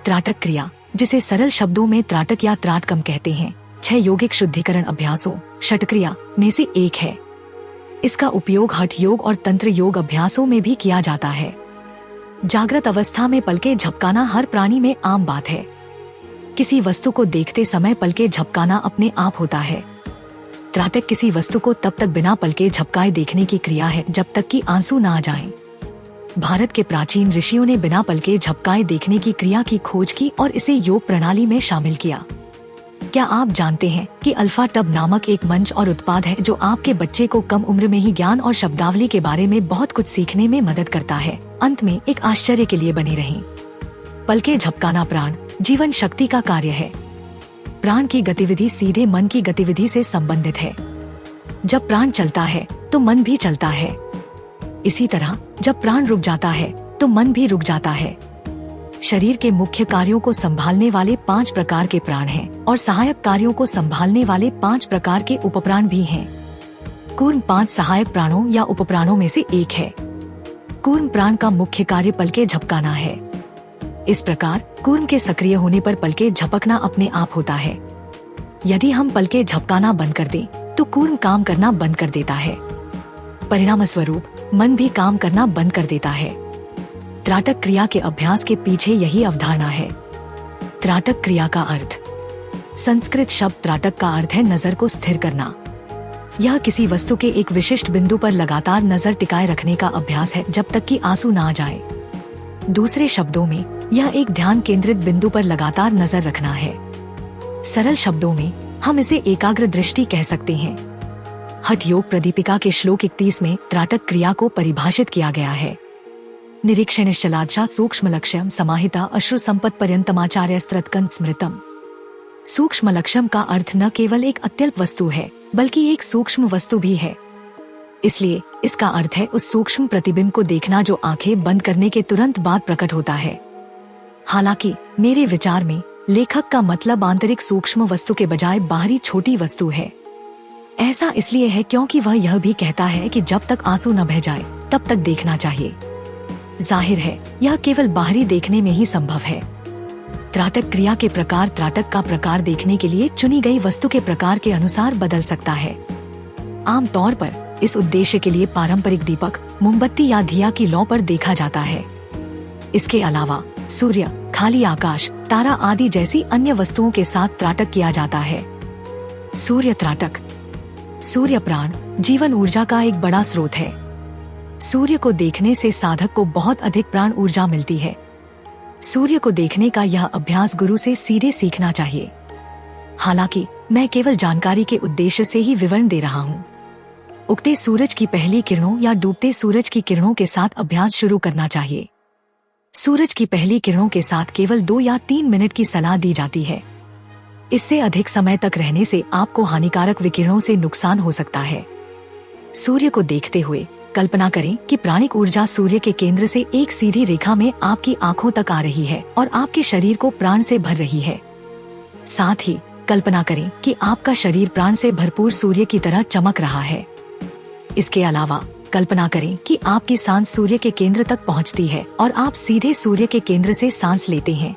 त्राटक क्रिया, जिसे सरल शब्दों में त्राटक या त्राटकम कहते हैं, 6 यौगिक शुद्धिकरण अभ्यासों षटक्रिया में से एक है। इसका उपयोग हठ योग और तंत्र योग अभ्यासों में भी किया जाता है। जागृत अवस्था में पलके झपकाना हर प्राणी में आम बात है। किसी वस्तु को देखते समय पलके झपकाना अपने आप होता है। त्राटक किसी वस्तु को तब तक बिना पलके झपकाए देखने की क्रिया है जब तक कि आंसू ना आ जाएं। भारत के प्राचीन ऋषियों ने बिना पलके झपकाए देखने की क्रिया की खोज की और इसे योग प्रणाली में शामिल किया। क्या आप जानते हैं कि अल्फा टब नामक एक मंच और उत्पाद है जो आपके बच्चे को कम उम्र में ही ज्ञान और शब्दावली के बारे में बहुत कुछ सीखने में मदद करता है। अंत में एक आश्चर्य के लिए बने रहें। पलके झपकाना प्राण जीवन शक्ति का कार्य है। प्राण की गतिविधि सीधे मन की गतिविधि से संबंधित है। जब प्राण चलता है तो मन भी चलता है। इसी तरह जब प्राण रुक जाता है तो मन भी रुक जाता है। शरीर के मुख्य कार्यों को संभालने वाले 5 प्रकार के प्राण हैं और सहायक कार्यों को संभालने वाले 5 प्रकार के उपप्राण भी हैं। कूर्म 5 सहायक प्राणों या उपप्राणों में से एक है। कूर्म प्राण का मुख्य कार्य पलके झपकाना है। इस प्रकार कूर्म के सक्रिय होने पर पलके झपकना अपने आप होता है। यदि हम पलके झपकाना बंद कर दें तो कूर्म काम करना बंद कर देता है। परिणाम स्वरूप मन भी काम करना बंद कर देता है। त्राटक क्रिया के अभ्यास के पीछे यही अवधारणा है। त्राटक क्रिया का अर्थ, संस्कृत शब्द त्राटक का अर्थ है नजर को स्थिर करना। यह किसी वस्तु के एक विशिष्ट बिंदु पर लगातार नजर टिकाए रखने का अभ्यास है जब तक कि आंसू ना आ जाए। दूसरे शब्दों में यह एक ध्यान केंद्रित बिंदु पर लगातार नजर रखना है। सरल शब्दों में हम इसे एकाग्र दृष्टि कह सकते हैं। हठ योग प्रदीपिका के श्लोक 31 में त्राटक क्रिया को परिभाषित किया गया है। निरीक्षणश्चलादशा सूक्ष्म लक्ष्यम समाहिता अश्रु संपत् पर्यंतमाचार्य स्त्रत्कन स्मृतम। सूक्ष्म लक्ष्यम का अर्थ न केवल एक अत्यल्प वस्तु है बल्कि एक सूक्ष्म वस्तु भी है। इसलिए इसका अर्थ है उस सूक्ष्म प्रतिबिंब को देखना जो आंखें बंद करने के तुरंत बाद प्रकट होता है। हालांकि मेरे विचार में लेखक का मतलब आंतरिक सूक्ष्म वस्तु के बजाय बाहरी छोटी वस्तु है। ऐसा इसलिए है क्योंकि वह यह भी कहता है कि जब तक आंसू न बह जाए तब तक देखना चाहिए। जाहिर है यह केवल बाहरी देखने में ही संभव है। त्राटक क्रिया के प्रकार त्राटक का प्रकार देखने के लिए चुनी गई वस्तु के प्रकार के अनुसार बदल सकता है। आमतौर पर इस उद्देश्य के लिए पारंपरिक दीपक, मोमबत्ती या दिया की लौ पर देखा जाता है। इसके अलावा सूर्य, खाली आकाश, तारा आदि जैसी अन्य वस्तुओं के साथ त्राटक किया जाता है। सूर्य त्राटक। सूर्य प्राण जीवन ऊर्जा का एक बड़ा स्रोत है। सूर्य को देखने से साधक को बहुत अधिक प्राण ऊर्जा मिलती है। सूर्य को देखने का यह अभ्यास गुरु से सीधे सीखना चाहिए। हालांकि मैं केवल जानकारी के उद्देश्य से ही विवरण दे रहा हूँ। उगते सूरज की पहली किरणों या डूबते सूरज की किरणों के साथ अभ्यास शुरू करना चाहिए। सूरज की पहली किरणों के साथ केवल 2 या 3 मिनट की सलाह दी जाती है। इससे अधिक समय तक रहने से आपको हानिकारक विकिरणों से नुकसान हो सकता है। सूर्य को देखते हुए कल्पना करें कि प्राणिक ऊर्जा सूर्य के केंद्र से एक सीधी रेखा में आपकी आंखों तक आ रही है और आपके शरीर को प्राण से भर रही है। साथ ही कल्पना करें कि आपका शरीर प्राण से भरपूर सूर्य की तरह चमक रहा है। इसके अलावा कल्पना करें कि आपकी सांस सूर्य के केंद्र तक पहुंचती है और आप सीधे सूर्य के केंद्र से सांस लेते हैं।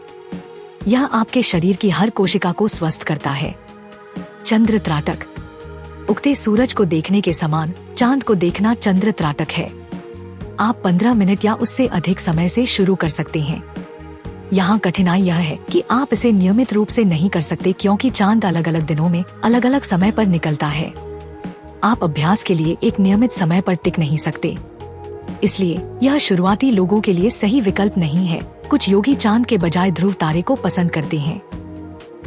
यह आपके शरीर की हर कोशिका को स्वस्थ करता है। चंद्र त्राटक। उगते सूरज को देखने के समान चांद को देखना चंद्र त्राटक है। आप 15 मिनट या उससे अधिक समय से शुरू कर सकते हैं। यहाँ कठिनाई यह है कि आप इसे नियमित रूप से नहीं कर सकते क्योंकि चांद अलग अलग दिनों में अलग अलग समय पर निकलता है। आप अभ्यास के लिए एक नियमित समय पर टिक नहीं सकते, इसलिए यह शुरुआती लोगों के लिए सही विकल्प नहीं है। कुछ योगी चांद के बजाय ध्रुव तारे को पसंद करते हैं।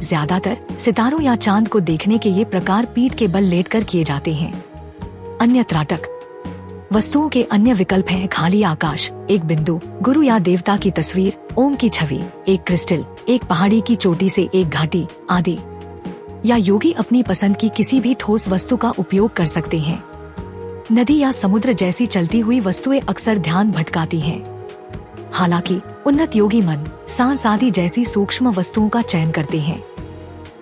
ज्यादातर सितारों या चांद को देखने के ये प्रकार पीठ के बल लेटकर किए जाते हैं। अन्य त्राटक। वस्तुओं के अन्य विकल्प हैं खाली आकाश, एक बिंदु, गुरु या देवता की तस्वीर, ओम की छवि, एक क्रिस्टल, एक पहाड़ी की चोटी से एक घाटी आदि। या योगी अपनी पसंद की किसी भी ठोस वस्तु का उपयोग कर सकते हैं। नदी या समुद्र जैसी चलती हुई वस्तुएं अक्सर ध्यान भटकाती हैं। हालांकि उन्नत योगी मन, सांस आदि जैसी सूक्ष्म वस्तुओं का चयन करते हैं।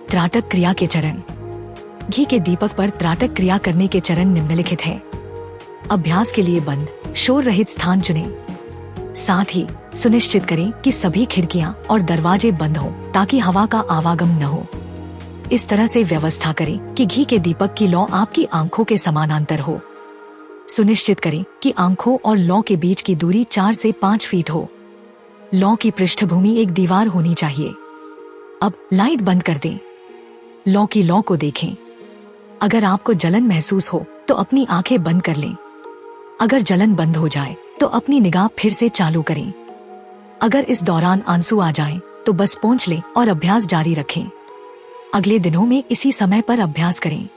त्राटक क्रिया के चरण। घी के दीपक पर त्राटक क्रिया करने के चरण निम्नलिखित हैं। अभ्यास के लिए बंद, शोर रहित स्थान चुनें। साथ ही सुनिश्चित करें कि सभी खिड़कियां और दरवाजे बंद हों ताकि हवा का आवागम न हो। इस तरह से व्यवस्था करें कि घी के दीपक की लौ आपकी आंखों के समानांतर हो। सुनिश्चित करें कि आंखों और लौ के बीच की दूरी 4 से 5 फीट हो। लौ की पृष्ठभूमि एक दीवार होनी चाहिए। अब लाइट बंद कर दें। लौ की लौ को देखें। अगर आपको जलन महसूस हो तो अपनी आंखें बंद कर लें। अगर जलन बंद हो जाए तो अपनी निगाह फिर से चालू करें। अगर इस दौरान आंसू आ जाएं, तो बस पोंछ लें और अभ्यास जारी रखें। अगले दिनों में इसी समय पर अभ्यास करें।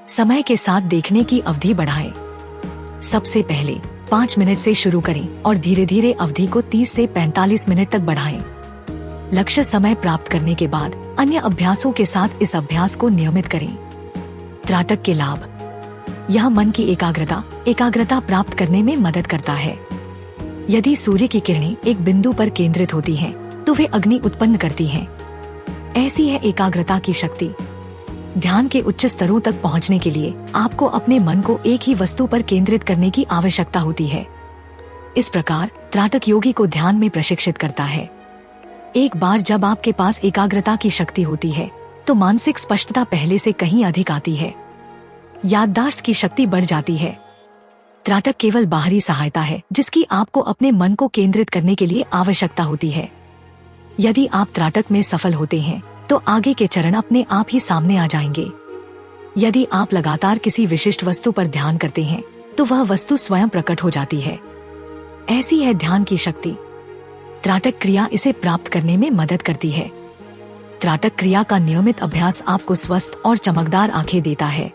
समय के साथ देखने की अवधि बढ़ाएं। सबसे पहले 5 मिनट से शुरू करें और धीरे धीरे अवधि को 30 से 45 मिनट तक बढ़ाएं। लक्ष्य समय प्राप्त करने के बाद अन्य अभ्यासों के साथ इस अभ्यास को नियमित करें। त्राटक के लाभ। यह मन की एकाग्रता प्राप्त करने में मदद करता है। यदि सूर्य की किरणें एक बिंदु पर केंद्रित होती हैं, तो वे अग्नि उत्पन्न करती हैं। ऐसी है एकाग्रता की शक्ति। ध्यान के उच्च स्तरों तक पहुंचने के लिए आपको अपने मन को एक ही वस्तु पर केंद्रित करने की आवश्यकता होती है। इस प्रकार त्राटक योगी को ध्यान में प्रशिक्षित करता है। एक बार जब आपके पास एकाग्रता की शक्ति होती है, तो मानसिक स्पष्टता पहले से कहीं अधिक आती है। याददाश्त की शक्ति बढ़ जाती है। त्राटक केवल बाहरी सहायता है जिसकी आपको अपने मन को केंद्रित करने के लिए आवश्यकता होती है। यदि आप त्राटक में सफल होते हैं, तो आगे के चरण अपने आप ही सामने आ जाएंगे। यदि आप लगातार किसी विशिष्ट वस्तु पर ध्यान करते हैं, तो वह वस्तु स्वयं प्रकट हो जाती है। ऐसी है ध्यान की शक्ति। त्राटक क्रिया इसे प्राप्त करने में मदद करती है। त्राटक क्रिया का नियमित अभ्यास आपको स्वस्थ और चमकदार आंखें देता है।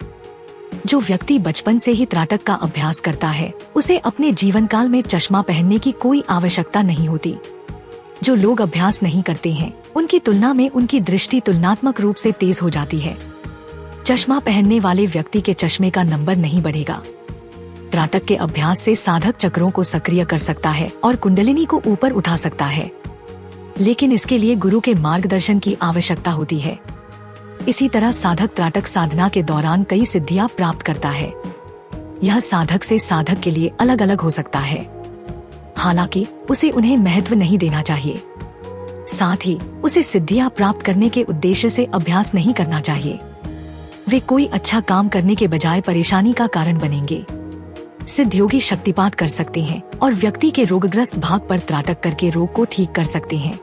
जो व्यक्ति बचपन से ही त्राटक का अभ्यास करता है, उसे अपने जीवन काल में चश्मा पहनने की कोई आवश्यकता नहीं होती। जो लोग अभ्यास नहीं करते हैं, उनकी तुलना में उनकी दृष्टि तुलनात्मक रूप से तेज हो जाती है। चश्मा पहनने वाले व्यक्ति के चश्मे का नंबर नहीं बढ़ेगा। त्राटक के अभ्यास से साधक चक्रों को सक्रिय कर सकता है और कुंडलिनी को ऊपर उठा सकता है, लेकिन इसके लिए गुरु के मार्गदर्शन की आवश्यकता होती है। इसी तरह साधक त्राटक साधना के दौरान कई सिद्धियां प्राप्त करता है। यह साधक से साधक के लिए अलग अलग हो सकता है। हालांकि उसे उन्हें महत्व नहीं देना चाहिए। साथ ही उसे सिद्धियां प्राप्त करने के उद्देश्य से अभ्यास नहीं करना चाहिए। वे कोई अच्छा काम करने के बजाय परेशानी का कारण बनेंगे। सिद्ध योगी शक्तिपात कर सकते हैं और व्यक्ति के रोगग्रस्त भाग पर त्राटक करके रोग को ठीक कर सकते हैं।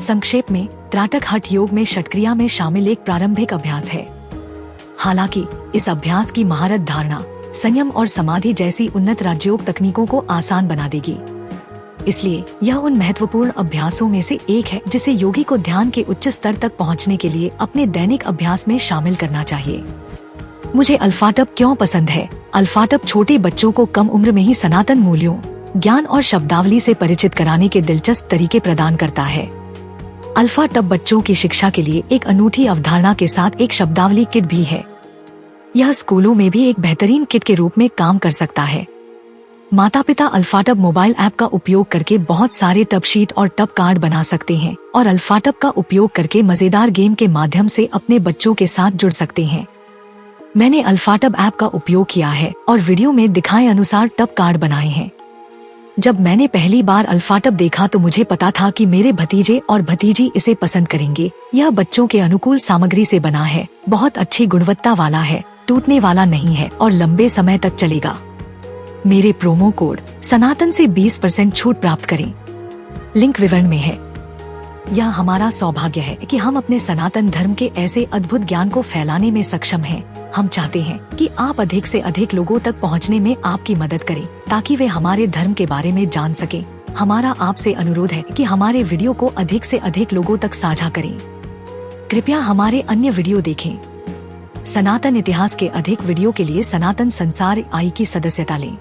संक्षेप में, त्राटक हठ योग में षटक्रिया में शामिल एक प्रारंभिक अभ्यास है। हालांकि इस अभ्यास की महारत धारणा, संयम और समाधि जैसी उन्नत राजयोग तकनीकों को आसान बना देगी। इसलिए यह उन महत्वपूर्ण अभ्यासों में से एक है जिसे योगी को ध्यान के उच्च स्तर तक पहुंचने के लिए अपने दैनिक अभ्यास में शामिल करना चाहिए। मुझे अल्फाटप क्यों पसंद है? अल्फाटप छोटे बच्चों को कम उम्र में ही सनातन मूल्यों, ज्ञान और शब्दावली से परिचित कराने के दिलचस्प तरीके प्रदान करता है। अल्फाटप बच्चों की शिक्षा के लिए एक अनूठी अवधारणा के साथ एक शब्दावली किट भी है। यह स्कूलों में भी एक बेहतरीन किट के रूप में काम कर सकता है। माता पिता अल्फाटप मोबाइल ऐप का उपयोग करके बहुत सारे टब शीट और टब कार्ड बना सकते हैं और अल्फाटप का उपयोग करके मजेदार गेम के माध्यम से अपने बच्चों के साथ जुड़ सकते हैं। मैंने अल्फाटप ऐप का उपयोग किया है और वीडियो में दिखाए अनुसार टब कार्ड बनाए हैं। जब मैंने पहली बार अल्फाटप देखा तो मुझे पता था कि मेरे भतीजे और भतीजी इसे पसंद करेंगे। यह बच्चों के अनुकूल सामग्री से बना है, बहुत अच्छी गुणवत्ता वाला है, टूटने वाला नहीं है और लंबे समय तक चलेगा। मेरे प्रोमो कोड सनातन से 20% छूट प्राप्त करें। लिंक विवरण में है। यह हमारा सौभाग्य है कि हम अपने सनातन धर्म के ऐसे अद्भुत ज्ञान को फैलाने में सक्षम हैं। हम चाहते हैं कि आप अधिक से अधिक लोगों तक पहुंचने में आपकी मदद करें ताकि वे हमारे धर्म के बारे में जान सकें। हमारा आपसे अनुरोध है कि हमारे वीडियो को अधिक से अधिक लोगों तक साझा करें। कृपया हमारे अन्य वीडियो देखें। सनातन इतिहास के अधिक वीडियो के लिए सनातन संसार आई की सदस्यता लें।